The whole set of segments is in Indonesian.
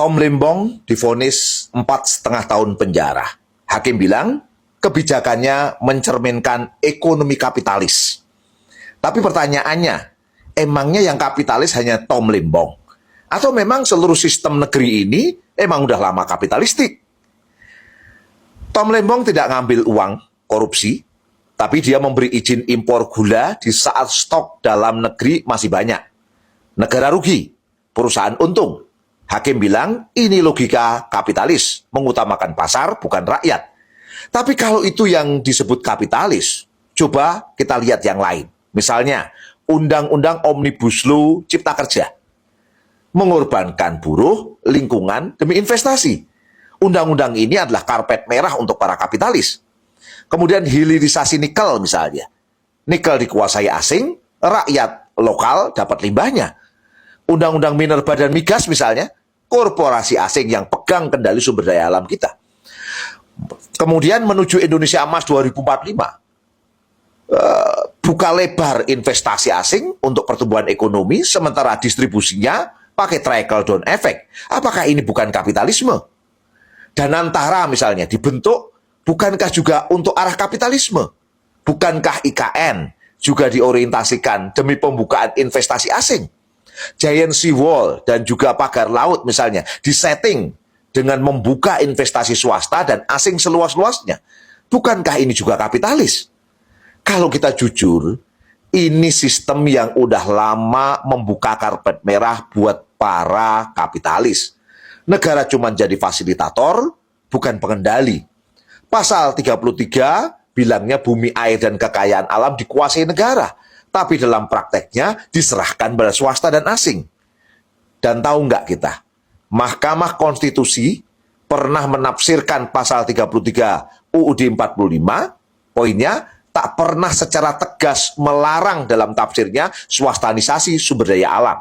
Tom Lembong divonis 4,5 tahun penjara. Hakim bilang kebijakannya mencerminkan ekonomi kapitalis. Tapi pertanyaannya, emangnya yang kapitalis hanya Tom Lembong? Atau memang seluruh sistem negeri ini emang udah lama kapitalistik? Tom Lembong tidak ngambil uang korupsi, tapi dia memberi izin impor gula di saat stok dalam negeri masih banyak. Negara rugi, perusahaan untung. Hakim bilang ini logika kapitalis, mengutamakan pasar bukan rakyat. Tapi kalau itu yang disebut kapitalis, coba kita lihat yang lain. Misalnya, Undang-Undang Omnibus Law Cipta Kerja. Mengorbankan buruh, lingkungan, demi investasi. Undang-undang ini adalah karpet merah untuk para kapitalis. Kemudian hilirisasi nikel misalnya. Nikel dikuasai asing, rakyat lokal dapat limbahnya. Undang-undang minerba dan migas misalnya, korporasi asing yang pegang kendali sumber daya alam kita. Kemudian menuju Indonesia Emas 2045, buka lebar investasi asing untuk pertumbuhan ekonomi, sementara distribusinya pakai trickle down effect. Apakah ini bukan kapitalisme? Danantara misalnya dibentuk, bukankah juga untuk arah kapitalisme? Bukankah IKN juga diorientasikan demi pembukaan investasi asing? Giant Seawall dan juga pagar laut misalnya disetting dengan membuka investasi swasta dan asing seluas-luasnya. Bukankah ini juga kapitalis? Kalau kita jujur, ini sistem yang udah lama membuka karpet merah buat para kapitalis. Negara cuma jadi fasilitator, bukan pengendali. Pasal 33 bilangnya bumi, air, dan kekayaan alam dikuasai negara. Tapi dalam prakteknya diserahkan pada swasta dan asing. Dan tahu nggak kita, Mahkamah Konstitusi pernah menafsirkan pasal 33 UUD 45, poinnya tak pernah secara tegas melarang dalam tafsirnya swastanisasi sumber daya alam.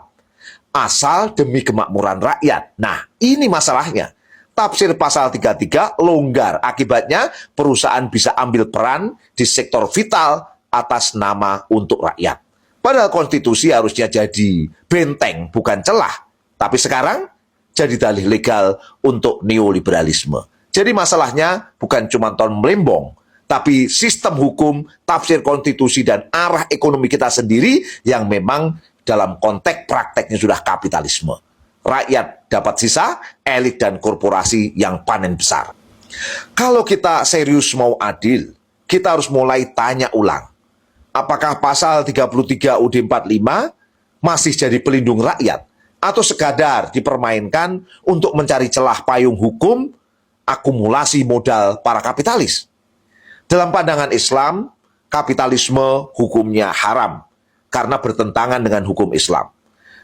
Asal demi kemakmuran rakyat. Nah, ini masalahnya. Tafsir pasal 33 longgar, akibatnya perusahaan bisa ambil peran di sektor vital atas nama untuk rakyat. Padahal konstitusi harusnya jadi benteng, bukan celah. Tapi sekarang jadi dalih legal untuk neoliberalisme. Jadi masalahnya bukan cuma Tom Lembong, tapi sistem hukum, tafsir konstitusi, dan arah ekonomi kita sendiri yang memang dalam konteks prakteknya sudah kapitalisme. Rakyat dapat sisa, elit dan korporasi yang panen besar. Kalau kita serius mau adil, kita harus mulai tanya ulang. Apakah pasal 33 UUD 45 masih jadi pelindung rakyat atau sekadar dipermainkan untuk mencari celah payung hukum akumulasi modal para kapitalis? Dalam pandangan Islam, kapitalisme hukumnya haram karena bertentangan dengan hukum Islam.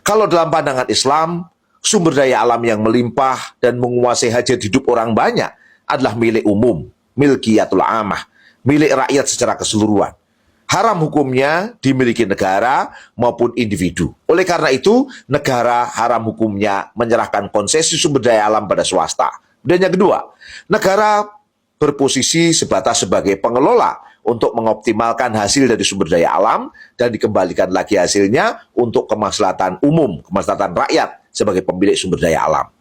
Kalau dalam pandangan Islam, sumber daya alam yang melimpah dan menguasai hajat hidup orang banyak adalah milik umum, milkiyatul amah, milik rakyat secara keseluruhan. Haram hukumnya dimiliki negara maupun individu. Oleh karena itu, negara haram hukumnya menyerahkan konsesi sumber daya alam pada swasta. Dan yang kedua, negara berposisi sebatas sebagai pengelola untuk mengoptimalkan hasil dari sumber daya alam dan dikembalikan lagi hasilnya untuk kemaslahatan umum, kemaslahatan rakyat sebagai pemilik sumber daya alam.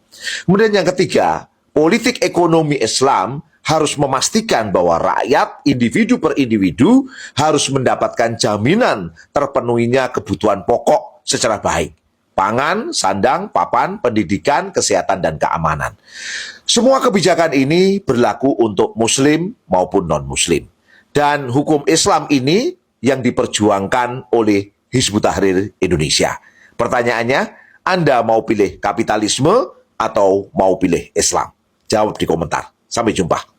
Kemudian yang ketiga, politik ekonomi Islam harus memastikan bahwa rakyat, individu per individu, harus mendapatkan jaminan terpenuhinya kebutuhan pokok secara baik. Pangan, sandang, papan, pendidikan, kesehatan, dan keamanan. Semua kebijakan ini berlaku untuk Muslim maupun non-Muslim. Dan hukum Islam ini yang diperjuangkan oleh Hizbut Tahrir Indonesia. Pertanyaannya, Anda mau pilih kapitalisme atau mau pilih Islam? Jawab di komentar. Sampai jumpa.